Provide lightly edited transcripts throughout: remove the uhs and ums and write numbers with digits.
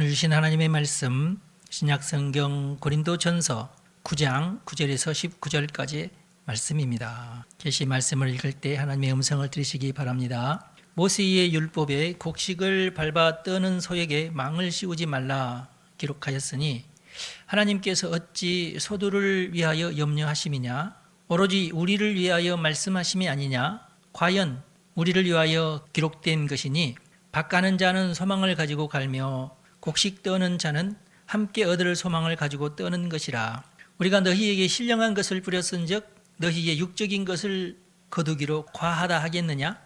오늘 주신 하나님의 말씀 신약성경 고린도전서 9장 9절에서 19절까지의 말씀입니다. 계시 말씀을 읽을 때 하나님의 음성을 들으시기 바랍니다. 모세의 율법에 곡식을 밟아 떠는 소에게 망을 씌우지 말라 기록하였으니 하나님께서 어찌 소들을 위하여 염려하심이냐 오로지 우리를 위하여 말씀하심이 아니냐 과연 우리를 위하여 기록된 것이니 밭가는 자는 소망을 가지고 갈며 곡식 떠는 자는 함께 얻을 소망을 가지고 떠는 것이라. 우리가 너희에게 신령한 것을 뿌렸은즉 너희의 육적인 것을 거두기로 과하다 하겠느냐?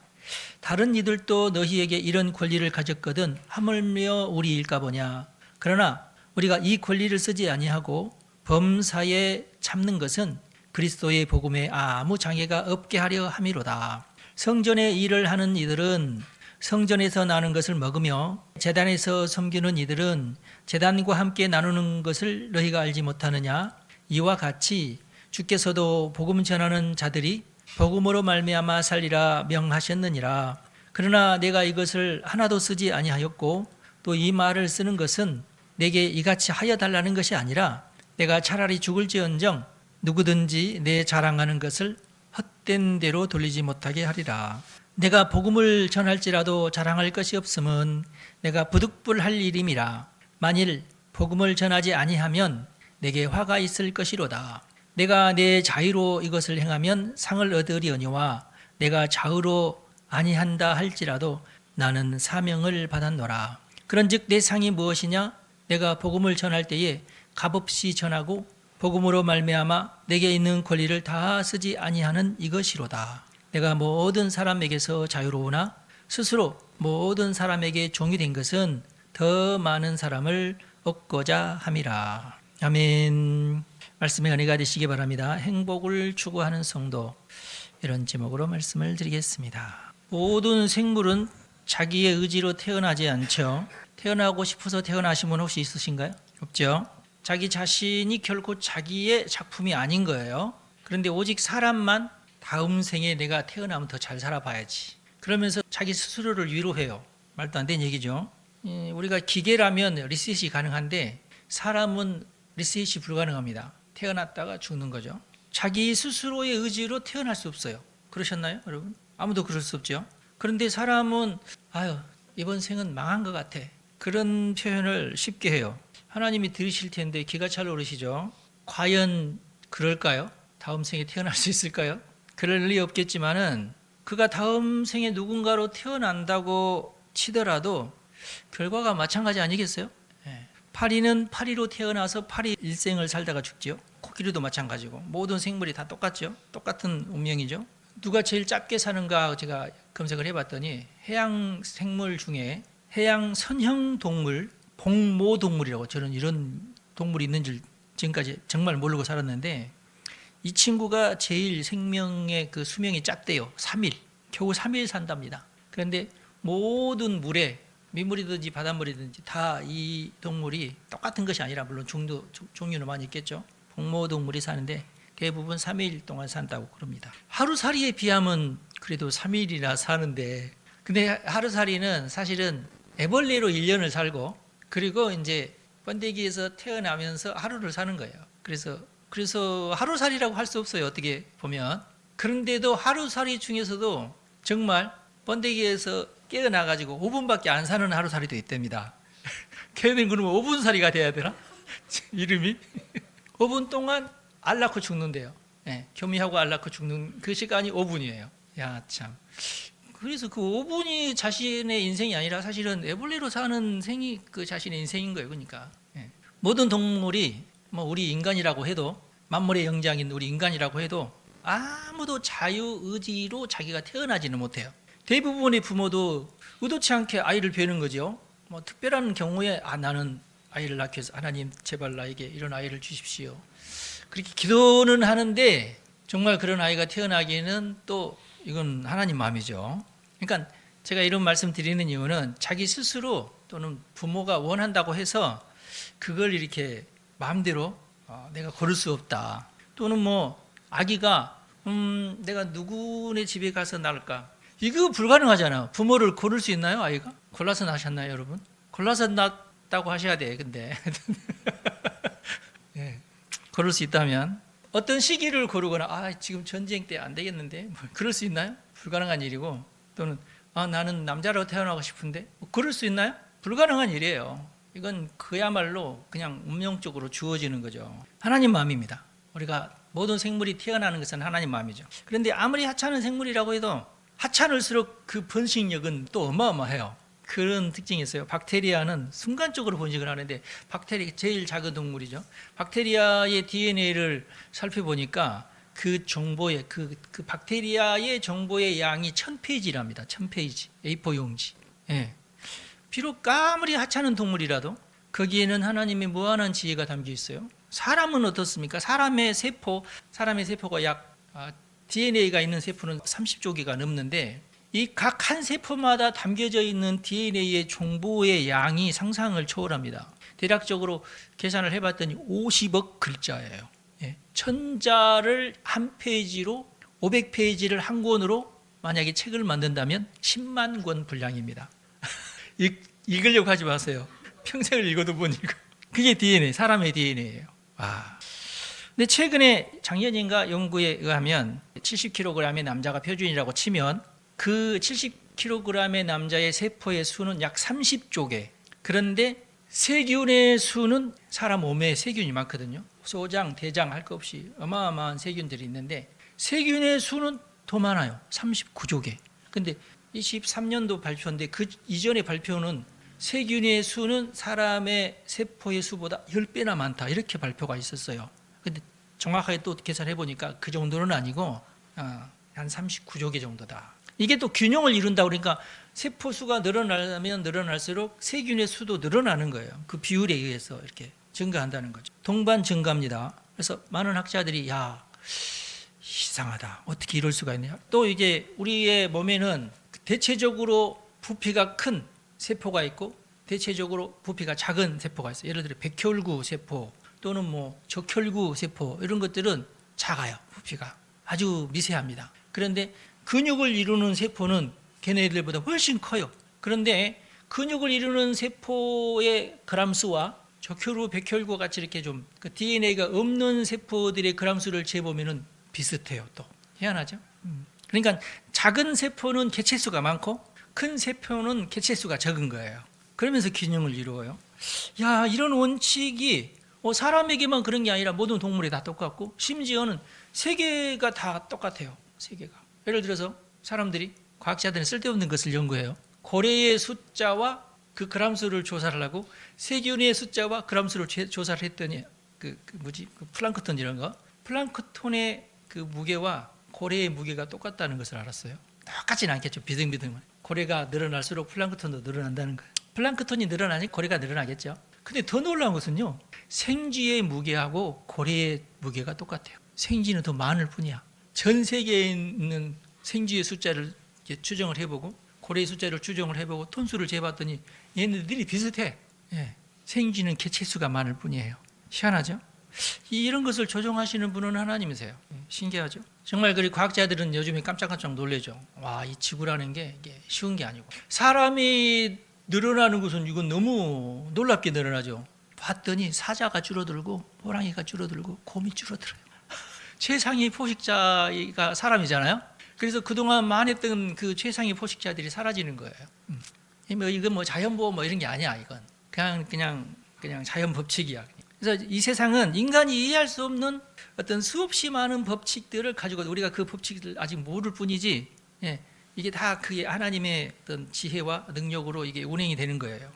다른 이들도 너희에게 이런 권리를 가졌거든 하물며 우리일까 보냐. 그러나 우리가 이 권리를 쓰지 아니하고 범사에 참는 것은 그리스도의 복음에 아무 장애가 없게 하려 함이로다. 성전의 일을 하는 이들은 성전에서 나는 것을 먹으며 제단에서 섬기는 이들은 제단과 함께 나누는 것을 너희가 알지 못하느냐? 이와 같이 주께서도 복음 전하는 자들이 복음으로 말미암아 살리라 명하셨느니라. 그러나 내가 이것을 하나도 쓰지 아니하였고 또 이 말을 쓰는 것은 내게 이같이 하여 달라는 것이 아니라 내가 차라리 죽을지언정 누구든지 내 자랑하는 것을 헛된 대로 돌리지 못하게 하리라. 내가 복음을 전할지라도 자랑할 것이 없음은 내가 부득불할 일임이라. 만일 복음을 전하지 아니하면 내게 화가 있을 것이로다. 내가 내 자유로 이것을 행하면 상을 얻으려니와 내가 좌우로 아니한다 할지라도 나는 사명을 받았노라. 그런즉 내 상이 무엇이냐? 내가 복음을 전할 때에 값없이 전하고 복음으로 말미암아 내게 있는 권리를 다 쓰지 아니하는 이것이로다. 내가 모든 사람에게서 자유로우나 스스로 모든 사람에게 종이 된 것은 더 많은 사람을 얻고자 함이라. 아멘. 말씀의 은혜가 되시기 바랍니다. 행복을 추구하는 성도, 이런 제목으로 말씀을 드리겠습니다. 모든 생물은 자기의 의지로 태어나지 않죠. 태어나고 싶어서 태어나신 분 혹시 있으신가요? 없죠. 자기 자신이 결코 자기의 작품이 아닌 거예요. 그런데 오직 사람만 다음 생에 내가 태어나면 더 잘 살아봐야지, 그러면서 자기 스스로를 위로해요. 말도 안 되는 얘기죠. 우리가 기계라면 리셋이 가능한데 사람은 리셋이 불가능합니다. 태어났다가 죽는 거죠. 자기 스스로의 의지로 태어날 수 없어요. 그러셨나요, 여러분? 아무도 그럴 수 없죠. 그런데 사람은 이번 생은 망한 것 같아, 그런 표현을 쉽게 해요. 하나님이 들으실 텐데 기가 찰 오르시죠. 과연 그럴까요? 다음 생에 태어날 수 있을까요? 그럴 리 없겠지만은 그가 다음 생에 누군가로 태어난다고 치더라도 결과가 마찬가지 아니겠어요? 파리는 파리로 태어나서 파리 일생을 살다가 죽지요. 코끼리도 마찬가지고 모든 생물이 다 똑같죠. 똑같은 운명이죠. 누가 제일 짧게 사는가 제가 검색을 해봤더니 해양 생물 중에 해양 선형 동물, 복모동물이라고, 저는 이런 동물이 있는 줄 지금까지 정말 모르고 살았는데 이 친구가 제일 생명의 그 수명이 짧대요. 3일, 겨우 3일 산답니다. 그런데 모든 물에, 민물이든지 바닷물이든지 다 이 동물이 똑같은 것이 아니라 물론 종류는 많이 있겠죠. 복모동물이 사는데 대부분 3일 동안 산다고 그럽니다. 하루살이에 비하면 그래도 3일이나 사는데, 근데 하루살이는 사실은 애벌레로 1년을 살고 그리고 이제 번데기에서 태어나면서 하루를 사는 거예요. 그래서 하루살이라고 할 수 없어요, 어떻게 보면. 그런데도 하루살이 중에서도 정말 번데기에서 깨어나가지고 5분밖에 안 사는 하루살이도 있답니다. 걔는 그러면 5분살이가 돼야 되나? 이름이? 5분 동안 알 낳고 죽는데요. 교미하고 알 낳고 죽는 그 시간이 5분이에요. 야, 참. 그래서 그 5분이 자신의 인생이 아니라 사실은 애벌레로 사는 생이 그 자신의 인생인 거예요. 그러니까 모든 동물이 우리 인간이라고 해도, 만물의 영장인 우리 인간이라고 해도 아무도 자유의지로 자기가 태어나지는 못해요. 대부분의 부모도 의도치 않게 아이를 베는 거죠. 특별한 경우에 나는 아이를 낳기 위해서 하나님 제발 나에게 이런 아이를 주십시오, 그렇게 기도는 하는데 정말 그런 아이가 태어나기에는 또 이건 하나님 마음이죠. 그러니까 제가 이런 말씀 드리는 이유는 자기 스스로 또는 부모가 원한다고 해서 그걸 이렇게 마음대로 내가 고를 수 없다. 또는 아기가 내가 누구네 집에 가서 낳을까, 이거 불가능하잖아요. 부모를 고를 수 있나요? 아이가 골라서 낳으셨나요, 여러분? 골라서 있다고 하셔야 돼. 근데 예, 고를 수 있다면 어떤 시기를 고르거나 지금 전쟁 때 안 되겠는데 그럴 수 있나요? 불가능한 일이고, 또는 나는 남자로 태어나고 싶은데 그럴 수 있나요? 불가능한 일이에요. 이건 그야말로 그냥 운명적으로 주어지는 거죠. 하나님 마음입니다. 우리가 모든 생물이 태어나는 것은 하나님 마음이죠. 그런데 아무리 하찮은 생물이라고 해도 하찮을수록 그 번식력은 또 어마어마해요. 그런 특징이 있어요. 박테리아는 순간적으로 번식을 하는데, 박테리아 제일 작은 동물이죠. 박테리아의 DNA를 살펴보니까 그 정보의 그 박테리아의 정보의 양이 1000페이지랍니다. 1000페이지 A4 용지. 예. 비록 아무리 하찮은 동물이라도 거기에는 하나님의 무한한 지혜가 담겨 있어요. 사람은 어떻습니까? 사람의 세포가 약 DNA가 있는 세포는 30조 개가 넘는데, 이 각 한 세포마다 담겨져 있는 DNA의 정보의 양이 상상을 초월합니다. 대략적으로 계산을 해봤더니 50억 글자예요. 예. 1000자를 한 페이지로 500페이지를 한 권으로 만약에 책을 만든다면 10만 권 분량입니다. 읽으려고 하지 마세요. 평생을 읽어도 못 읽어. 그게 DNA, 사람의 DNA예요. 근데 최근에 작년인가 연구에 의하면 70kg의 남자가 표준이라고 치면 그 70kg의 남자의 세포의 수는 약 30조 개. 그런데 세균의 수는 사람 몸에 세균이 많거든요. 소장, 대장 할 것 없이 어마어마한 세균들이 있는데 세균의 수는 더 많아요. 39조 개. 근데 23년도 발표인데 그 이전의 발표는 세균의 수는 사람의 세포의 수보다 10배나 많다, 이렇게 발표가 있었어요. 근데 정확하게 또 계산해 보니까 그 정도는 아니고 한 39조 개 정도다. 이게 또 균형을 이룬다 그러니까 세포 수가 늘어나면 늘어날수록 세균의 수도 늘어나는 거예요. 그 비율에 의해서 이렇게 증가한다는 거죠. 동반 증가입니다. 그래서 많은 학자들이 이상하다, 어떻게 이럴 수가 있냐. 또 이게 우리의 몸에는 대체적으로 부피가 큰 세포가 있고 대체적으로 부피가 작은 세포가 있어요. 예를 들어 백혈구 세포 또는 적혈구 세포, 이런 것들은 작아요. 부피가 아주 미세합니다. 그런데 근육을 이루는 세포는 걔네들보다 훨씬 커요. 그런데 근육을 이루는 세포의 그람수와 적혈구, 백혈구 같이 이렇게 좀 그 DNA가 없는 세포들의 그람수를 재보면은 비슷해요. 또 희한하죠. 그러니까 작은 세포는 개체수가 많고 큰 세포는 개체수가 적은 거예요. 그러면서 균형을 이루어요. 이런 원칙이 사람에게만 그런 게 아니라 모든 동물에 다 똑같고, 심지어는 세계가 다 똑같아요. 세계가. 예를 들어서 사람들이, 과학자들은 쓸데없는 것을 연구해요. 고래의 숫자와 그 그람수를 조사를 하고 세균의 숫자와 그람수를 조사를 했더니 그 플랑크톤 이런 거, 플랑크톤의 그 무게와 고래의 무게가 똑같다는 것을 알았어요. 똑같지는 않겠죠. 비등비등은. 고래가 늘어날수록 플랑크톤도 늘어난다는 거예요. 플랑크톤이 늘어나니 고래가 늘어나겠죠. 근데 더 놀라운 것은요, 생쥐의 무게하고 고래의 무게가 똑같아요. 생쥐는 더 많을 뿐이야. 전 세계에 있는 생쥐의 숫자를 추정을 해보고 고래의 숫자를 추정을 해보고 톤수를 재봤더니 얘네들이 비슷해. 생쥐는 개체수가 많을 뿐이에요. 희한하죠? 이런 것을 조정하시는 분은 하나님이세요. 신기하죠? 정말 과학자들은 요즘에 깜짝깜짝 놀라죠. 이 지구라는 게 이게 쉬운 게 아니고, 사람이 늘어나는 것은 이건 너무 놀랍게 늘어나죠. 봤더니 사자가 줄어들고 호랑이가 줄어들고 곰이 줄어들어요. 최상위 포식자가 사람이잖아요. 그래서 그동안 많았던 그 최상위 포식자들이 사라지는 거예요. 이건 자연보호 이런 게 아니야. 이건 그냥 자연 법칙이야. 그래서 이 세상은 인간이 이해할 수 없는 어떤 수없이 많은 법칙들을 가지고, 우리가 그 법칙을 아직 모를 뿐이지, 이게 다 그게 하나님의 어떤 지혜와 능력으로 이게 운행이 되는 거예요.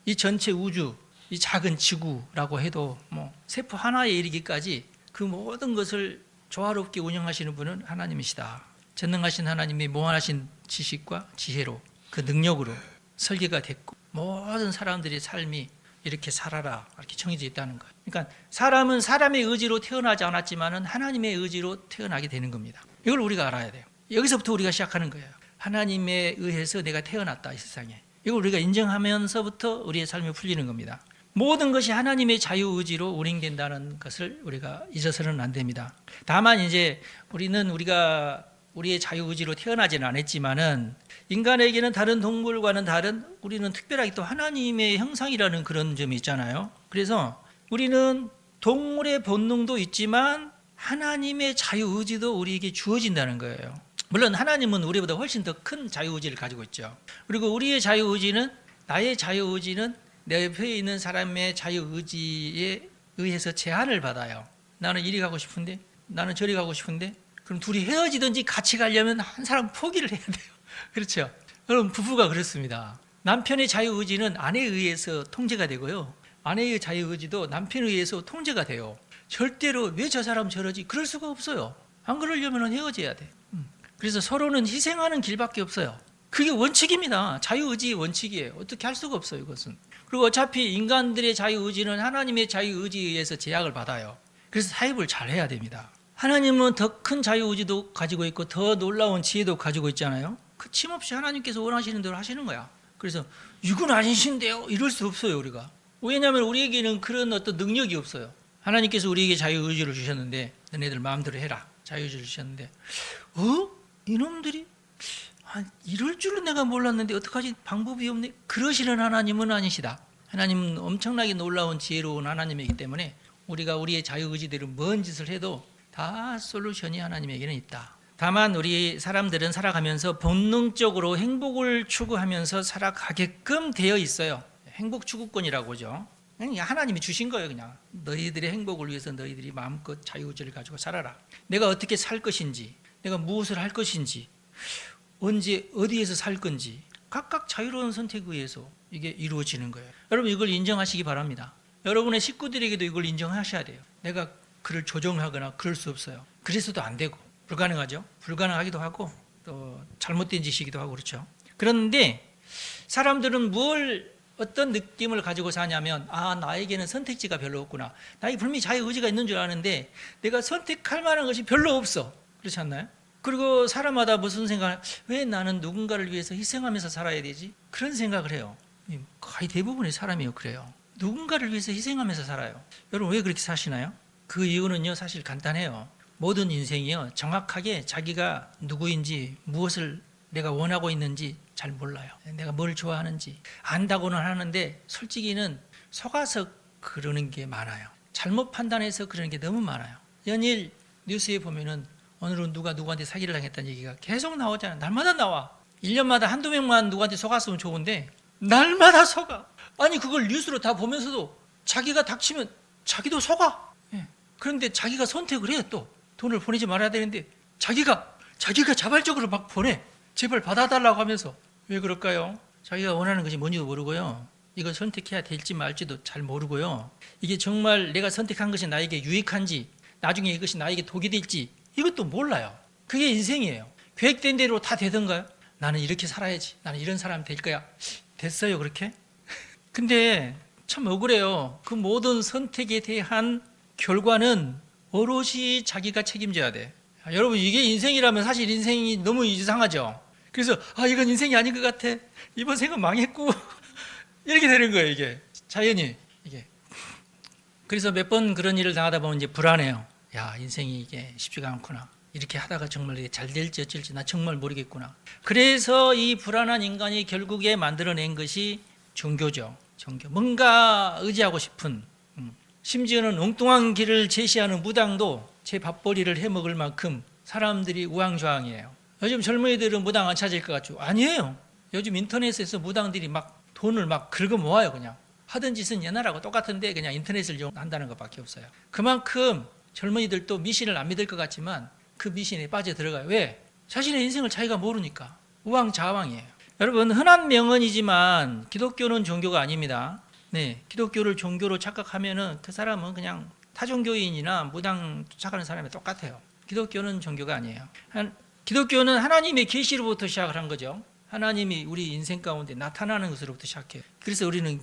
이 전체 우주, 이 작은 지구라고 해도 세포 하나에 이르기까지 그 모든 것을 조화롭게 운영하시는 분은 하나님이시다. 전능하신 하나님의 무한하신 지식과 지혜로, 그 능력으로 설계가 됐고, 모든 사람들의 삶이 이렇게 살아라, 이렇게 정해져 있다는 거예요. 그러니까 사람은 사람의 의지로 태어나지 않았지만은 하나님의 의지로 태어나게 되는 겁니다. 이걸 우리가 알아야 돼요. 여기서부터 우리가 시작하는 거예요. 하나님에 의해서 내가 태어났다, 이 세상에. 이걸 우리가 인정하면서부터 우리의 삶이 풀리는 겁니다. 모든 것이 하나님의 자유의지로 운행된다는 것을 우리가 잊어서는 안 됩니다. 다만 이제 우리가 우리의 자유의지로 태어나지는 않았지만은 인간에게는 다른 동물과는 다른 우리는 특별하게 또 하나님의 형상이라는 그런 점이 있잖아요. 그래서 우리는 동물의 본능도 있지만 하나님의 자유의지도 우리에게 주어진다는 거예요. 물론 하나님은 우리보다 훨씬 더 큰 자유의지를 가지고 있죠. 그리고 우리의 자유의지는 나의 자유의지는 내 옆에 있는 사람의 자유의지에 의해서 제한을 받아요. 나는 이리 가고 싶은데 나는 저리 가고 싶은데 그럼 둘이 헤어지든지 같이 가려면 한 사람 포기를 해야 돼요. 그렇죠? 여러분 부부가 그렇습니다. 남편의 자유의지는 아내에 의해서 통제가 되고요. 아내의 자유의지도 남편에 의해서 통제가 돼요. 절대로 왜 저 사람 저러지? 그럴 수가 없어요. 안 그러려면 헤어져야 돼. 그래서 서로는 희생하는 길밖에 없어요. 그게 원칙입니다. 자유의지의 원칙이에요. 어떻게 할 수가 없어요, 이것은. 그리고 어차피 인간들의 자유의지는 하나님의 자유의지에 의해서 제약을 받아요. 그래서 타협을 잘 해야 됩니다. 하나님은 더 큰 자유의지도 가지고 있고 더 놀라운 지혜도 가지고 있잖아요. 거침없이 하나님께서 원하시는 대로 하시는 거야. 그래서 이건 아니신데요? 이럴 수 없어요, 우리가. 왜냐하면 우리에게는 그런 어떤 능력이 없어요. 하나님께서 우리에게 자유의지를 주셨는데 너네들 마음대로 해라. 자유의지를 주셨는데 이놈들이 이럴 줄은 내가 몰랐는데 어떡하지? 방법이 없네. 그러시는 하나님은 아니시다. 하나님은 엄청나게 놀라운 지혜로운 하나님이기 때문에 우리가 우리의 자유의지대로 뭔 짓을 해도 다 솔루션이 하나님에게는 있다. 다만 우리 사람들은 살아가면서 본능적으로 행복을 추구하면서 살아가게끔 되어 있어요. 행복 추구권이라고 하죠. 그냥 하나님이 주신 거예요. 그냥 너희들의 행복을 위해서 너희들이 마음껏 자유의지를 가지고 살아라. 내가 어떻게 살 것인지, 내가 무엇을 할 것인지, 언제 어디에서 살 건지 각각 자유로운 선택에 의해서 이게 이루어지는 거예요. 여러분 이걸 인정하시기 바랍니다. 여러분의 식구들에게도 이걸 인정하셔야 돼요. 내가 그를 조정하거나 그럴 수 없어요. 그래서도 안 되고 불가능하죠. 불가능하기도 하고 또 잘못된 짓이기도 하고 그렇죠. 그런데 사람들은 어떤 느낌을 가지고 사냐면 나에게는 선택지가 별로 없구나. 나에게 분명히 자유의지가 있는 줄 아는데 내가 선택할 만한 것이 별로 없어. 그렇지 않나요? 그리고 사람마다 무슨 생각을 왜 나는 누군가를 위해서 희생하면서 살아야 되지? 그런 생각을 해요. 거의 대부분의 사람이 그래요. 누군가를 위해서 희생하면서 살아요. 여러분 왜 그렇게 사시나요? 그 이유는요 사실 간단해요. 모든 인생이요 정확하게 자기가 누구인지 무엇을 내가 원하고 있는지 잘 몰라요. 내가 뭘 좋아하는지 안다고는 하는데 솔직히는 속아서 그러는 게 많아요. 잘못 판단해서 그러는 게 너무 많아요. 연일 뉴스에 보면은 오늘은 누가 누구한테 사기를 당했다는 얘기가 계속 나오잖아요. 날마다 나와. 1년마다 한두 명만 누구한테 속았으면 좋은데 날마다 속아. 아니 그걸 뉴스로 다 보면서도 자기가 닥치면 자기도 속아. 그런데 자기가 선택을 해. 또 돈을 보내지 말아야 되는데 자기가 자발적으로 막 보내. 제발 받아달라고 하면서. 왜 그럴까요? 자기가 원하는 것이 뭔지도 모르고요. 이걸 선택해야 될지 말지도 잘 모르고요. 이게 정말 내가 선택한 것이 나에게 유익한지 나중에 이것이 나에게 독이 될지 이것도 몰라요. 그게 인생이에요. 계획된 대로 다 되던가요? 나는 이렇게 살아야지. 나는 이런 사람 될 거야. 됐어요 그렇게? 근데 참 억울해요. 그 모든 선택에 대한 결과는 오롯이 자기가 책임져야 돼. 여러분 이게 인생이라면 사실 인생이 너무 이상하죠. 그래서 이건 인생이 아닌 것 같아. 이번 생은 망했고 이렇게 되는 거예요. 이게 자연히 이게. 그래서 몇 번 그런 일을 당하다 보면 이제 불안해요. 인생이 이게 쉽지가 않구나. 이렇게 하다가 정말 이게 잘 될지 어쩔지 나 정말 모르겠구나. 그래서 이 불안한 인간이 결국에 만들어낸 것이 종교죠. 종교. 뭔가 의지하고 싶은 심지어는 엉뚱한 길을 제시하는 무당도 제 밥벌이를 해먹을 만큼 사람들이 우왕좌왕이에요. 요즘 젊은이들은 무당 안 찾을 것 같죠? 아니에요. 요즘 인터넷에서 무당들이 막 돈을 막 긁어 모아요. 그냥 하던 짓은 옛날하고 똑같은데 그냥 인터넷을 이용한다는 것밖에 없어요. 그만큼 젊은이들도 미신을 안 믿을 것 같지만 그 미신에 빠져 들어가요. 왜? 자신의 인생을 자기가 모르니까. 우왕좌왕이에요. 여러분 흔한 명언이지만 기독교는 종교가 아닙니다. 네, 기독교를 종교로 착각하면은 그 사람은 그냥 타종교인이나 무당 쫓아가는 사람이 똑같아요. 기독교는 종교가 아니에요. 기독교는 하나님의 계시로부터 시작을 한 거죠. 하나님이 우리 인생 가운데 나타나는 것으로부터 시작해요. 그래서 우리는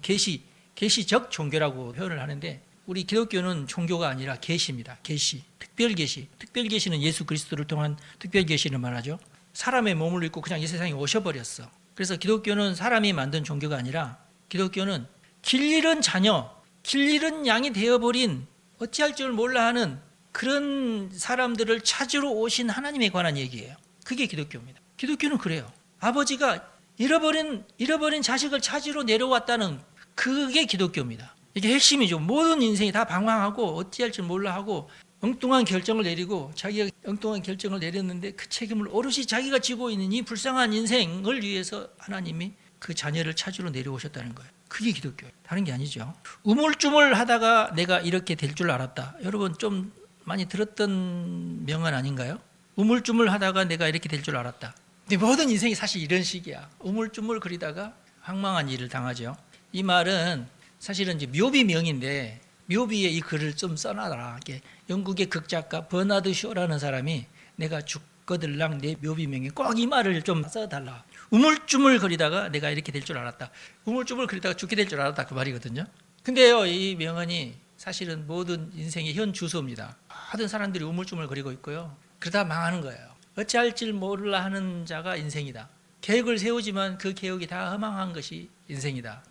계시적 종교라고 표현을 하는데 우리 기독교는 종교가 아니라 계시입니다. 계시, 특별계시. 특별계시는 예수 그리스도를 통한 특별계시를 말하죠. 사람의 몸을 입고 그냥 이 세상에 오셔버렸어. 그래서 기독교는 사람이 만든 종교가 아니라 기독교는 길 잃은 자녀, 길 잃은 양이 되어버린 어찌할 줄 몰라 하는 그런 사람들을 찾으러 오신 하나님에 관한 얘기예요. 그게 기독교입니다. 기독교는 그래요. 아버지가 잃어버린 자식을 찾으러 내려왔다는 그게 기독교입니다. 이게 핵심이죠. 모든 인생이 다 방황하고 어찌할 줄 몰라 하고 엉뚱한 결정을 내리고 자기가 엉뚱한 결정을 내렸는데 그 책임을 오롯이 자기가 지고 있는 이 불쌍한 인생을 위해서 하나님이 그 자녀를 찾으러 내려오셨다는 거예요. 그게 기독교예요. 다른 게 아니죠. 우물쭈물 하다가 내가 이렇게 될 줄 알았다. 여러분 좀 많이 들었던 명언 아닌가요? 우물쭈물 하다가 내가 이렇게 될 줄 알았다. 근데 모든 인생이 사실 이런 식이야. 우물쭈물 거리다가 황망한 일을 당하죠. 이 말은 사실은 이제 묘비명인데 묘비에 이 글을 좀 써놔라. 영국의 극작가 버나드 쇼라는 사람이 내가 죽거들랑 내 묘비명에 꼭 이 말을 좀 써달라. 우물쭈물 거리다가 내가 이렇게 될 줄 알았다. 우물쭈물 거리다가 죽게 될 줄 알았다. 그 말이거든요. 근데요, 이 명언이 사실은 모든 인생의 현 주소입니다. 모든 사람들이 우물쭈물 거리고 있고요. 그러다 망하는 거예요. 어찌할 줄 몰라 하는 자가 인생이다. 계획을 세우지만 그 계획이 다 허망한 것이 인생이다.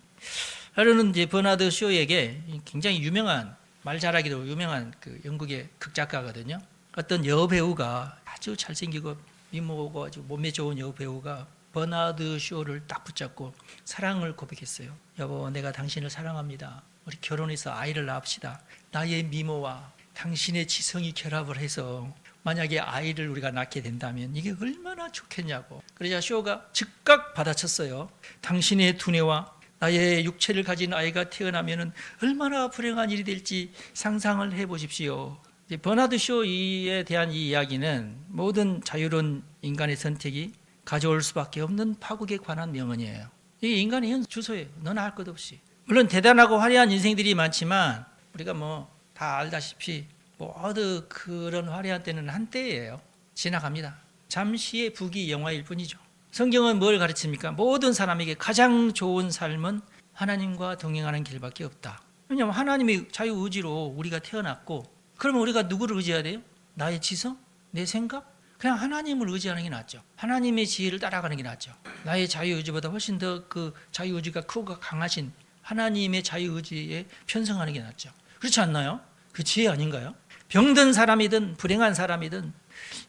하루는 이제 버나드 쇼에게 굉장히 유명한 말 잘하기로 유명한 그 영국의 극작가거든요. 어떤 여배우가 아주 잘생기고 미모가 아주 몸매 좋은 여배우가 버나드 쇼를 딱 붙잡고 사랑을 고백했어요. 여보, 내가 당신을 사랑합니다. 우리 결혼해서 아이를 낳읍시다. 나의 미모와 당신의 지성이 결합을 해서 만약에 아이를 우리가 낳게 된다면 이게 얼마나 좋겠냐고. 그러자 쇼가 즉각 받아쳤어요. 당신의 두뇌와 나의 육체를 가진 아이가 태어나면 얼마나 불행한 일이 될지 상상을 해보십시오. 버나드 쇼에 대한 이 이야기는 모든 자유로운 인간의 선택이 가져올 수밖에 없는 파국에 관한 명언이에요. 이게 인간의 현 주소예요. 너나 할 것 없이. 물론 대단하고 화려한 인생들이 많지만 우리가 뭐 다 알다시피 모두 그런 화려한 때는 한때예요. 지나갑니다. 잠시의 부귀영화일 뿐이죠. 성경은 뭘 가르칩니까? 모든 사람에게 가장 좋은 삶은 하나님과 동행하는 길밖에 없다. 왜냐하면 하나님의 자유의지로 우리가 태어났고, 그러면 우리가 누구를 의지해야 돼요? 나의 지성? 내 생각? 그냥 하나님을 의지하는 게 낫죠. 하나님의 지혜를 따라가는 게 낫죠. 나의 자유의지보다 훨씬 더 그 자유의지가 크고 강하신 하나님의 자유의지에 편성하는 게 낫죠. 그렇지 않나요? 그 지혜 아닌가요? 병든 사람이든 불행한 사람이든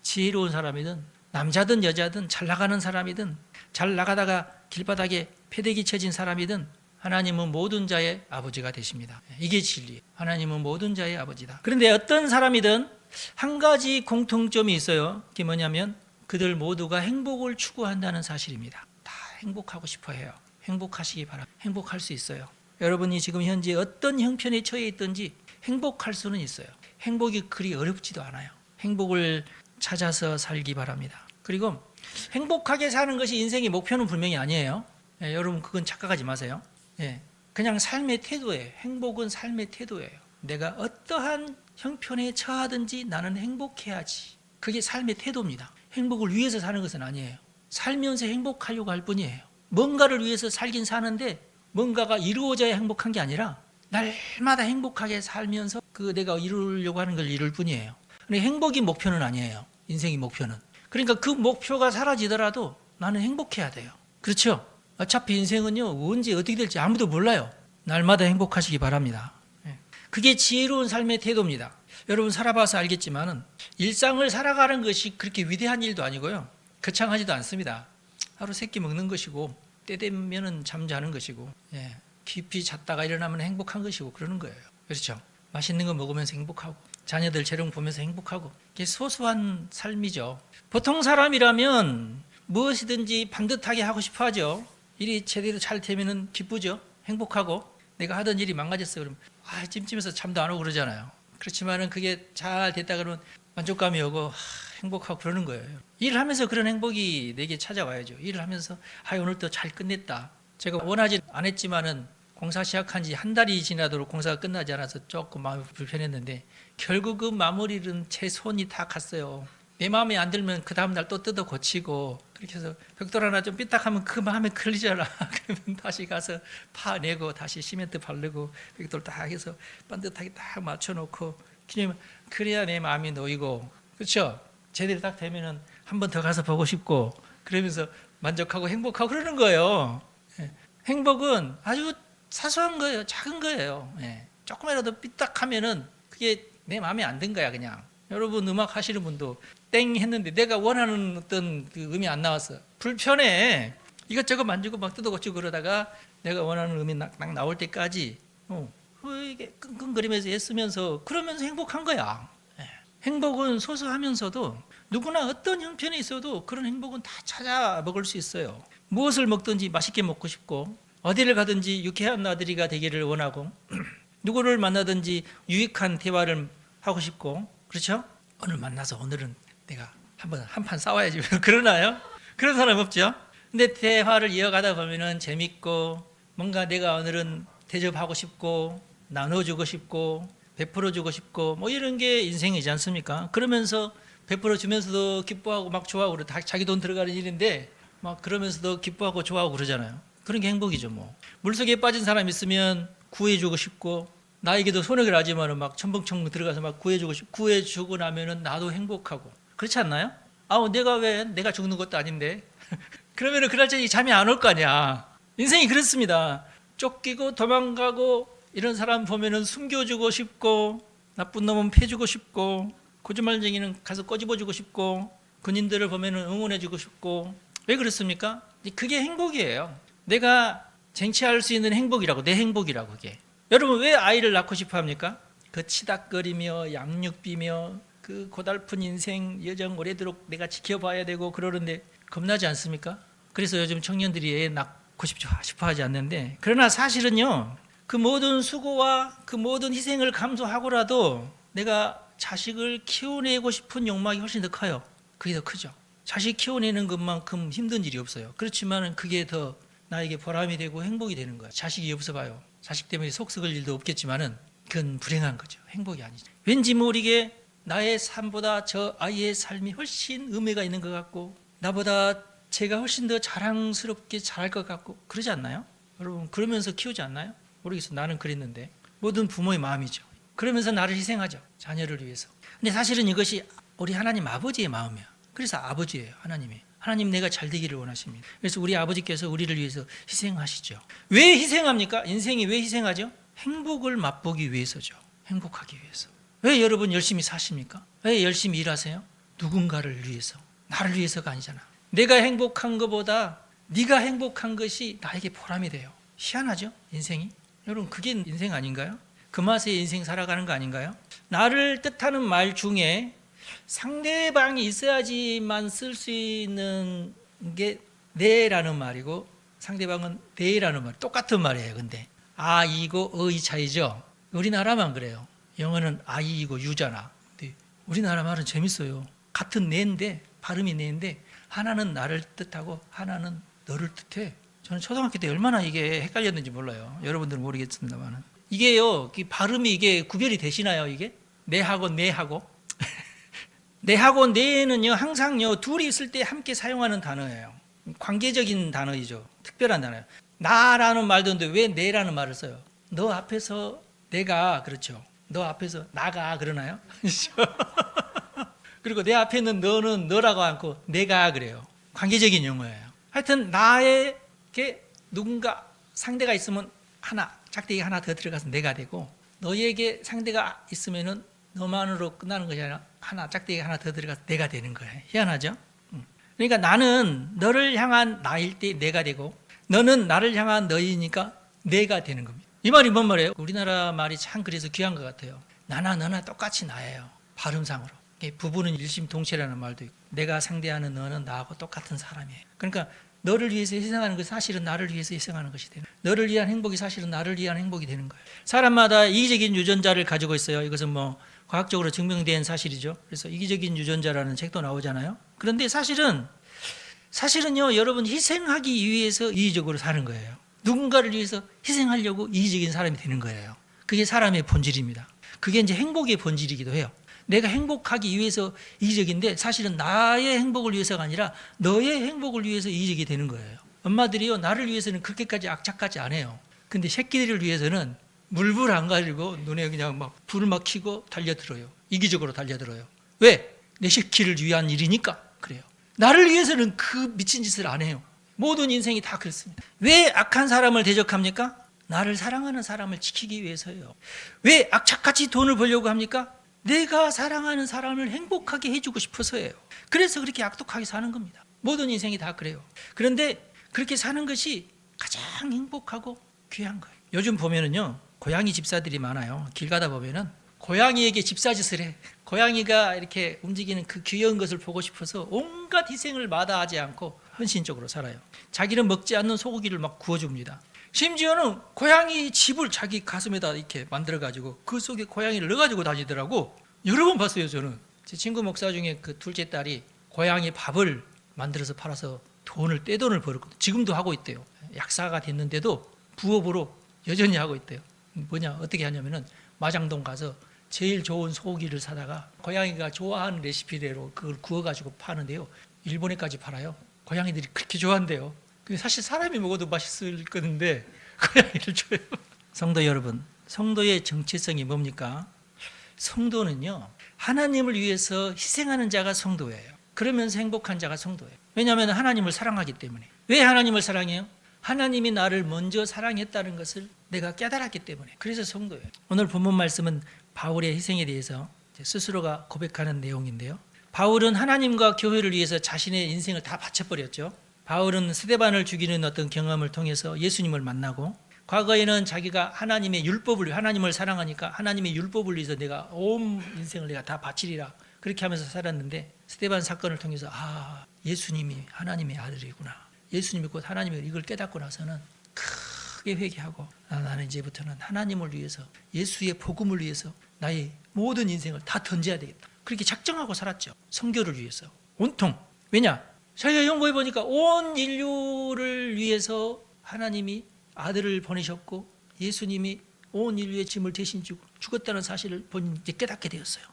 지혜로운 사람이든 남자든 여자든 잘 나가는 사람이든 잘 나가다가 길바닥에 패대기 쳐진 사람이든 하나님은 모든 자의 아버지가 되십니다. 이게 진리예요. 하나님은 모든 자의 아버지다. 그런데 어떤 사람이든 한 가지 공통점이 있어요. 그게 뭐냐면 그들 모두가 행복을 추구한다는 사실입니다. 다 행복하고 싶어 해요. 행복하시기 바랍니다. 행복할 수 있어요. 여러분이 지금 현재 어떤 형편에 처해 있든지 행복할 수는 있어요. 행복이 그리 어렵지도 않아요. 행복을 찾아서 살기 바랍니다. 그리고 행복하게 사는 것이 인생의 목표는 분명히 아니에요. 여러분 그건 착각하지 마세요. 그냥 삶의 태도예요. 행복은 삶의 태도예요. 내가 어떠한 형편에 처하든지 나는 행복해야지. 그게 삶의 태도입니다. 행복을 위해서 사는 것은 아니에요. 살면서 행복하려고 할 뿐이에요. 뭔가를 위해서 살긴 사는데 뭔가가 이루어져야 행복한 게 아니라 날마다 행복하게 살면서 그 내가 이루려고 하는 걸 이룰 뿐이에요. 행복이 목표는 아니에요. 인생의 목표는. 그러니까 그 목표가 사라지더라도 나는 행복해야 돼요. 그렇죠? 어차피 인생은요, 언제 어떻게 될지 아무도 몰라요. 날마다 행복하시기 바랍니다. 그게 지혜로운 삶의 태도입니다. 여러분 살아봐서 알겠지만은 일상을 살아가는 것이 그렇게 위대한 일도 아니고요. 거창하지도 않습니다. 하루 세 끼 먹는 것이고 때 되면은 잠자는 것이고, 깊이 잤다가 일어나면 행복한 것이고 그러는 거예요. 그렇죠? 맛있는 거 먹으면서 행복하고 자녀들 재롱 보면서 행복하고, 이게 소소한 삶이죠. 보통 사람이라면 무엇이든지 반듯하게 하고 싶어 하죠. 일이 제대로 잘 되면은 기쁘죠. 행복하고. 내가 하던 일이 망가졌어 그러면 찜찜해서 잠도 안 오고 그러잖아요. 그렇지만은 그게 잘 됐다 그러면 만족감이 오고 행복하고 그러는 거예요. 일을 하면서 그런 행복이 내게 찾아와야죠. 일을 하면서 오늘 또 잘 끝냈다. 제가 원하지 않았지만은 공사 시작한 지 한 달이 지나도록 공사가 끝나지 않아서 조금 마음이 불편했는데 결국 그 마무리는 제 손이 다 갔어요. 내 마음에 안 들면 그 다음날 또 뜯어 고치고, 그렇게 해서 벽돌 하나 좀 삐딱하면 그 마음에 걸리잖아. 그러면 다시 가서 파내고 다시 시멘트 바르고 벽돌 딱 해서 반듯하게 딱 맞춰놓고, 그래야 내 마음이 놓이고, 그렇죠? 제대로 딱 되면은 한 번 더 가서 보고 싶고, 그러면서 만족하고 행복하고 그러는 거예요. 행복은 아주 사소한 거예요. 작은 거예요. 조금이라도 삐딱하면은 그게 내 마음에 안 든 거야. 그냥 여러분 음악 하시는 분도 땡 했는데 내가 원하는 어떤 그 음이 안 나왔어. 불편해. 이것저것 만지고 막 뜯어고치고 그러다가 내가 원하는 음이 딱 나올 때까지 이게 끙끙거리면서 애쓰면서 그러면서 행복한 거야. 행복은 소소하면서도 누구나 어떤 형편에 있어도 그런 행복은 다 찾아 먹을 수 있어요. 무엇을 먹든지 맛있게 먹고 싶고 어디를 가든지 유쾌한 나들이가 되기를 원하고 누구를 만나든지 유익한 대화를 하고 싶고 그렇죠? 오늘 만나서 오늘은 내가 한판 싸워야지 그러나요? 그런 사람 없죠? 근데 대화를 이어가다 보면은 재밌고 뭔가 내가 오늘은 대접하고 싶고 나눠주고 싶고 베풀어주고 싶고 뭐 이런 게 인생이지 않습니까? 그러면서 베풀어주면서도 기뻐하고 막 좋아하고 다 자기 돈 들어가는 일인데 막 그러면서도 기뻐하고 좋아하고 그러잖아요. 그런 게 행복이죠 뭐. 물속에 빠진 사람 있으면 구해주고 싶고 나에게도 손해를 하지만 막 첨벙첨벙 들어가서 막 구해주고 싶고 구해주고 나면은 나도 행복하고 그렇지 않나요? 내가 죽는 것도 아닌데 그러면은 그날짜리 잠이 안 올 거 아니야. 인생이 그렇습니다. 쫓기고 도망가고 이런 사람 보면은 숨겨주고 싶고 나쁜 놈은 패주고 싶고 거짓말쟁이는 가서 꼬집어주고 싶고 군인들을 보면은 응원해주고 싶고 왜 그렇습니까? 그게 행복이에요. 내가 쟁취할 수 있는 행복이라고 내 행복이라고 그게. 여러분 왜 아이를 낳고 싶어 합니까? 그 치닥거리며 양육비며 그 고달픈 인생 여정 오래도록 내가 지켜봐야 되고 그러는데 겁나지 않습니까? 그래서 요즘 청년들이 애 낳고 싶어 하지 않는데 그러나 사실은요 그 모든 수고와 그 모든 희생을 감수하고라도 내가 자식을 키워내고 싶은 욕망이 훨씬 더 커요. 그게 더 크죠. 자식 키워내는 것만큼 힘든 일이 없어요. 그렇지만 그게 더 나에게 보람이 되고 행복이 되는 거예요. 자식이 없어 봐요. 자식 때문에 속 썩을 일도 없겠지만은 그건 불행한 거죠. 행복이 아니죠. 왠지 모르게 나의 삶보다 저 아이의 삶이 훨씬 의미가 있는 것 같고 나보다 제가 훨씬 더 자랑스럽게 잘할 것 같고 그러지 않나요? 여러분 그러면서 키우지 않나요? 모르겠어요. 나는 그랬는데 모든 부모의 마음이죠. 그러면서 나를 희생하죠. 자녀를 위해서. 근데 사실은 이것이 우리 하나님 아버지의 마음이야. 그래서 아버지예요. 하나님이. 하나님 내가 잘 되기를 원하십니다. 그래서 우리 아버지께서 우리를 위해서 희생하시죠. 왜 희생합니까? 인생이 왜 희생하죠? 행복을 맛보기 위해서죠. 행복하기 위해서. 왜 여러분 열심히 사십니까? 왜 열심히 일하세요? 누군가를 위해서. 나를 위해서가 아니잖아. 내가 행복한 것보다 네가 행복한 것이 나에게 보람이 돼요. 희한하죠? 인생이. 여러분 그게 인생 아닌가요? 그 맛에 인생 살아가는 거 아닌가요? 나를 뜻하는 말 중에 상대방이 있어야지만 쓸 수 있는 게 네라는 말이고 상대방은 네라는 말 똑같은 말이에요. 근데 아이고 어의 차이죠. 우리나라만 그래요. 영어는 아이이고 유잖아. 근데 우리나라 말은 재밌어요. 같은 네인데 발음이 네인데 하나는 나를 뜻하고 하나는 너를 뜻해. 저는 초등학교 때 얼마나 이게 헷갈렸는지 몰라요. 여러분들은 모르겠습니다만 이게요 발음이 이게 구별이 되시나요? 이게 네하고 네하고 네하고 네는요 항상요 둘이 있을 때 함께 사용하는 단어예요. 관계적인 단어이죠. 특별한 단어예요. 나라는 말도 있는데 왜 네라는 말을 써요? 너 앞에서 내가 그렇죠. 너 앞에서 나가 그러나요? 그리고 내 앞에 있는 너는 너라고 않고 내가 그래요. 관계적인 용어예요. 하여튼 나에게 누군가 상대가 있으면 하나 짝대기 하나 더 들어가서 내가 되고 너에게 상대가 있으면은 너만으로 끝나는 것이 아니라 하나 짝대기 하나 더 들어가서 내가 되는 거예요. 희한하죠? 그러니까 나는 너를 향한 나일 때 내가 되고 너는 나를 향한 너이니까 내가 되는 겁니다. 이 말이 뭔 말이에요? 우리나라 말이 참 그래서 귀한 것 같아요. 나나 너나 똑같이 나예요. 발음상으로. 부부는 일심동체라는 말도 있고 내가 상대하는 너는 나하고 똑같은 사람이에요. 그러니까 너를 위해서 희생하는 것이 사실은 나를 위해서 희생하는 것이 되는 거예요. 너를 위한 행복이 사실은 나를 위한 행복이 되는 거예요. 사람마다 이기적인 유전자를 가지고 있어요. 이것은 뭐 과학적으로 증명된 사실이죠. 그래서 이기적인 유전자라는 책도 나오잖아요. 그런데 사실은요 여러분 희생하기 위해서 이기적으로 사는 거예요. 누군가를 위해서 희생하려고 이기적인 사람이 되는 거예요. 그게 사람의 본질입니다. 그게 이제 행복의 본질이기도 해요. 내가 행복하기 위해서 이기적인데 사실은 나의 행복을 위해서가 아니라 너의 행복을 위해서 이기적이 되는 거예요. 엄마들이요 나를 위해서는 그렇게까지 악착까지 안 해요. 근데 새끼들을 위해서는 물불 안 가리고 눈에 그냥 막 불을 막 켜고 달려들어요. 이기적으로 달려들어요. 왜? 내 새끼를 위한 일이니까 그래요. 나를 위해서는 그 미친 짓을 안 해요. 모든 인생이 다 그렇습니다. 왜 악한 사람을 대적합니까? 나를 사랑하는 사람을 지키기 위해서예요. 왜 악착같이 돈을 벌려고 합니까? 내가 사랑하는 사람을 행복하게 해주고 싶어서예요. 그래서 그렇게 악독하게 사는 겁니다. 모든 인생이 다 그래요. 그런데 그렇게 사는 것이 가장 행복하고 귀한 거예요. 요즘 보면은요, 고양이 집사들이 많아요. 길 가다 보면은 고양이에게 집사짓을 해. 고양이가 이렇게 움직이는 그 귀여운 것을 보고 싶어서 온갖 희생을 마다하지 않고 헌신적으로 살아요. 자기는 먹지 않는 소고기를 막 구워줍니다. 심지어는 고양이 집을 자기 가슴에다 이렇게 만들어가지고 그 속에 고양이를 넣어가지고 다니더라고. 여러 번 봤어요. 저는 제 친구 목사 중에 그 둘째 딸이 고양이 밥을 만들어서 팔아서 떼돈을 벌었거든요. 지금도 하고 있대요. 약사가 됐는데도 부업으로 여전히 하고 있대요. 뭐냐, 어떻게 하냐면은 마장동 가서 제일 좋은 소고기를 사다가 고양이가 좋아하는 레시피대로 그걸 구워가지고 파는데요. 일본에까지 팔아요. 고양이들이 그렇게 좋아한대요. 사실 사람이 먹어도 맛있을 건데 고양이를 줘요. 성도 여러분, 성도의 정체성이 뭡니까? 성도는요, 하나님을 위해서 희생하는 자가 성도예요. 그러면서 행복한 자가 성도예요. 왜냐하면 하나님을 사랑하기 때문에. 왜 하나님을 사랑해요? 하나님이 나를 먼저 사랑했다는 것을 내가 깨달았기 때문에. 그래서 성도예요. 오늘 본문 말씀은 바울의 희생에 대해서 스스로가 고백하는 내용인데요. 바울은 하나님과 교회를 위해서 자신의 인생을 다 바쳐버렸죠. 바울은 스데반을 죽이는 어떤 경험을 통해서 예수님을 만나고, 과거에는 자기가 하나님을 사랑하니까 하나님의 율법을 위해서 내가 온 인생을 내가 다 바치리라 그렇게 하면서 살았는데, 스데반 사건을 통해서 예수님이 하나님의 아들이구나, 예수님이 곧 하나님이 이걸 깨닫고 나서는 크게 회개하고, 나는 이제부터는 하나님을 위해서, 예수의 복음을 위해서 나의 모든 인생을 다 던져야 되겠다. 그렇게 작정하고 살았죠. 선교를 위해서 온통. 왜냐? 저희가 연구해 보니까 온 인류를 위해서 하나님이 아들을 보내셨고, 예수님이 온 인류의 짐을 대신 지고 죽었다는 사실을 이제 깨닫게 되었어요.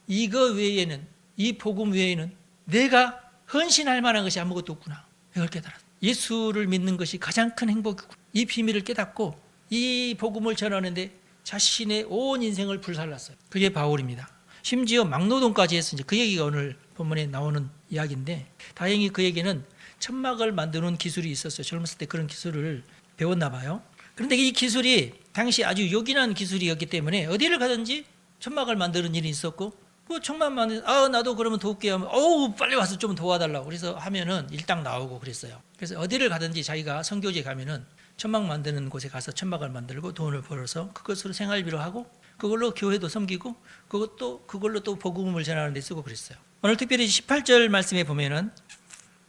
이거 외에는, 이 복음 외에는 내가 헌신할 만한 것이 아무것도 없구나. 이걸 깨달았어요. 예수를 믿는 것이 가장 큰 행복이고, 이 비밀을 깨닫고 이 복음을 전하는데 자신의 온 인생을 불살랐어요. 그게 바울입니다. 심지어 막노동까지 했으니 그 얘기가 오늘 본문에 나오는 이야기인데, 다행히 그에게는 천막을 만드는 기술이 있었어요. 젊었을 때 그런 기술을 배웠나 봐요. 그런데 이 기술이 당시 아주 요긴한 기술이었기 때문에 어디를 가든지 천막을 만드는 일이 있었고, 그 천막 나도 그러면 도울게요 하면 빨리 와서 좀 도와달라고 그래서 하면은 일당 나오고 그랬어요. 그래서 어디를 가든지 자기가 선교지에 가면은 천막 만드는 곳에 가서 천막을 만들고 돈을 벌어서 그것으로 생활비로 하고, 그걸로 교회도 섬기고, 그걸로 또 복음을 전하는 데 쓰고 그랬어요. 오늘 특별히 18절 말씀에 보면은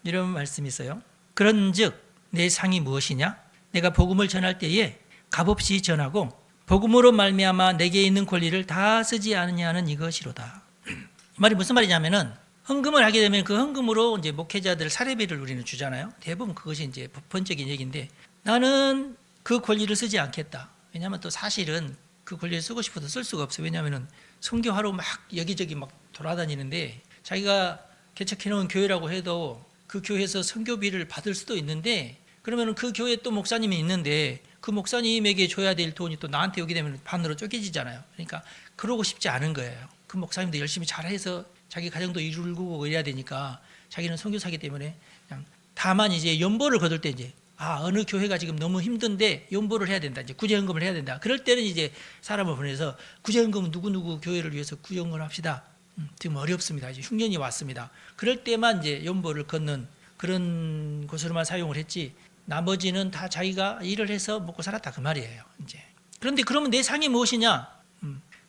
이런 말씀이 있어요. 그런즉 내 상이 무엇이냐? 내가 복음을 전할 때에 값없이 전하고 복음으로 말미암아 내게 있는 권리를 다 쓰지 않느냐는 이것이로다. 이 말이 무슨 말이냐면은, 헌금을 하게 되면 그 헌금으로 이제 목회자들 사례비를 우리는 주잖아요. 대부분 그것이 이제 보편적인 얘기인데, 나는 그 권리를 쓰지 않겠다. 왜냐하면 또 사실은 그 권리를 쓰고 싶어도 쓸 수가 없어요. 왜냐하면 선교하러 막 여기저기 막 돌아다니는데, 자기가 개척해 놓은 교회라고 해도 그 교회에서 선교비를 받을 수도 있는데, 그러면 그 교회에 또 목사님이 있는데 그 목사님에게 줘야 될 돈이 또 나한테 오게 되면 반으로 쪼개지잖아요. 그러니까 그러고 싶지 않은 거예요. 그 목사님도 열심히 잘해서 자기 가정도 이루고 이래야 되니까 자기는 선교사기 때문에 그냥, 다만 이제 연보를 거둘 때 이제 어느 교회가 지금 너무 힘든데 연보를 해야 된다, 이제 구제헌금을 해야 된다. 그럴 때는 이제 사람을 보내서 구제헌금은 누구 교회를 위해서 구제헌금을 합시다. 지금 어렵습니다. 이제 흉년이 왔습니다. 그럴 때만 이제 연보를 걷는 그런 곳으로만 사용을 했지, 나머지는 다 자기가 일을 해서 먹고 살았다 그 말이에요. 이제 그런데 그러면 내 상이 무엇이냐?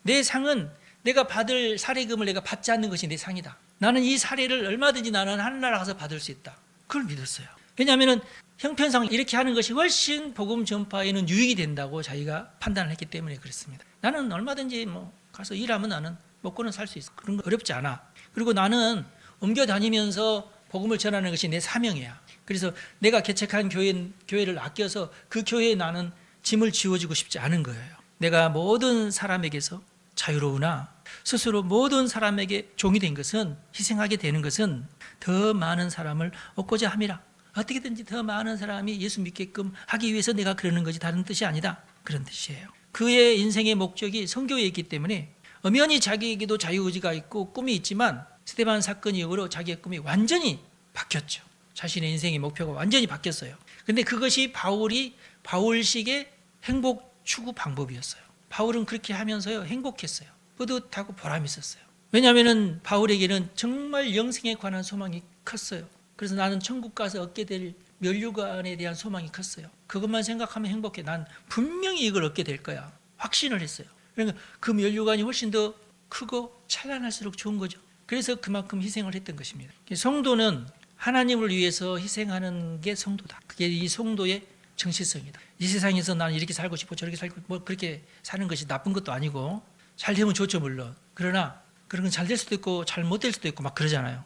내 상은 내가 받을 사례금을 내가 받지 않는 것이 내 상이다. 나는 이 사례를 얼마든지 나는 하늘나라 가서 받을 수 있다. 그걸 믿었어요. 왜냐하면 형편상 이렇게 하는 것이 훨씬 복음 전파에는 유익이 된다고 자기가 판단을 했기 때문에 그렇습니다. 나는 얼마든지 가서 일하면 나는 먹고는 살 수 있어. 그런 거 어렵지 않아. 그리고 나는 옮겨 다니면서 복음을 전하는 것이 내 사명이야. 그래서 내가 개척한 교회를 아껴서 그 교회에 나는 짐을 지워주고 싶지 않은 거예요. 내가 모든 사람에게서 자유로우나 스스로 모든 사람에게 종이 된 것은, 희생하게 되는 것은 더 많은 사람을 얻고자 함이라. 어떻게든지 더 많은 사람이 예수 믿게끔 하기 위해서 내가 그러는 것이 다른 뜻이 아니다. 그런 뜻이에요. 그의 인생의 목적이 선교에 있기 때문에 엄연히 자기에게도 자유의지가 있고 꿈이 있지만, 스데반 사건 이후로 자기의 꿈이 완전히 바뀌었죠. 자신의 인생의 목표가 완전히 바뀌었어요. 그런데 그것이 바울식의 행복 추구 방법이었어요. 바울은 그렇게 하면서요 행복했어요. 뿌듯하고 보람이 있었어요. 왜냐하면 바울에게는 정말 영생에 관한 소망이 컸어요. 그래서 나는 천국 가서 얻게 될 면류관에 대한 소망이 컸어요. 그것만 생각하면 행복해. 난 분명히 이걸 얻게 될 거야. 확신을 했어요. 그러니까 그 면류관이 훨씬 더 크고 찬란할수록 좋은 거죠. 그래서 그만큼 희생을 했던 것입니다. 성도는 하나님을 위해서 희생하는 게 성도다. 그게 이 성도의 정체성이다. 이 세상에서 나는 이렇게 살고 싶고 저렇게 살고 뭐 그렇게 사는 것이 나쁜 것도 아니고 잘 되면 좋죠 물론. 그러나 그런 건 잘 될 수도 있고 잘 못 될 수도 있고 막 그러잖아요.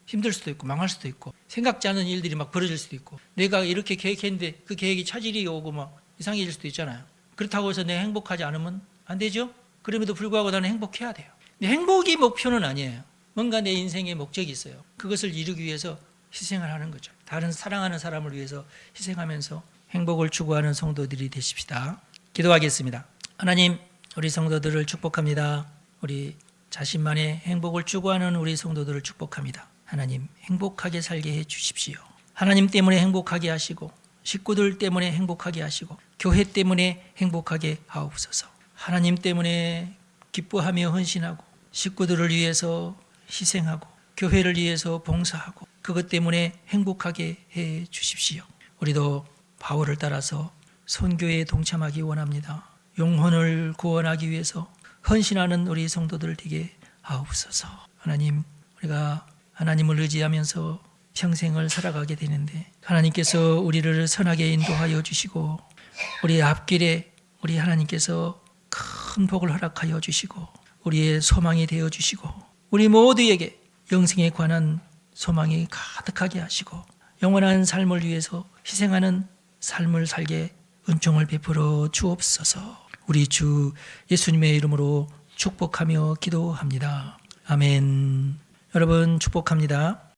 힘들 수도 있고 망할 수도 있고 생각지 않은 일들이 막 벌어질 수도 있고 내가 이렇게 계획했는데 그 계획이 차질이 오고 막 이상해질 수도 있잖아요. 그렇다고 해서 내가 행복하지 않으면 안 되죠. 그럼에도 불구하고 나는 행복해야 돼요. 근데 행복이 목표는 아니에요. 뭔가 내 인생에 목적이 있어요. 그것을 이루기 위해서 희생을 하는 거죠. 다른 사랑하는 사람을 위해서 희생하면서 행복을 추구하는 성도들이 되십시다. 기도하겠습니다. 하나님, 우리 성도들을 축복합니다. 우리 자신만의 행복을 추구하는 우리 성도들을 축복합니다. 하나님, 행복하게 살게 해 주십시오. 하나님 때문에 행복하게 하시고 식구들 때문에 행복하게 하시고 교회 때문에 행복하게 하옵소서. 하나님 때문에 기뻐하며 헌신하고 식구들을 위해서 희생하고 교회를 위해서 봉사하고 그것 때문에 행복하게 해 주십시오. 우리도 바울을 따라서 선교에 동참하기 원합니다. 영혼을 구원하기 위해서 헌신하는 우리 성도들 되게 하옵소서. 하나님, 우리가 하나님을 의지하면서 평생을 살아가게 되는데 하나님께서 우리를 선하게 인도하여 주시고 우리 앞길에 우리 하나님께서 큰 복을 허락하여 주시고 우리의 소망이 되어 주시고 우리 모두에게 영생에 관한 소망이 가득하게 하시고 영원한 삶을 위해서 희생하는 삶을 살게 은총을 베풀어 주옵소서. 우리 주 예수님의 이름으로 축복하며 기도합니다. 아멘. 여러분 축복합니다.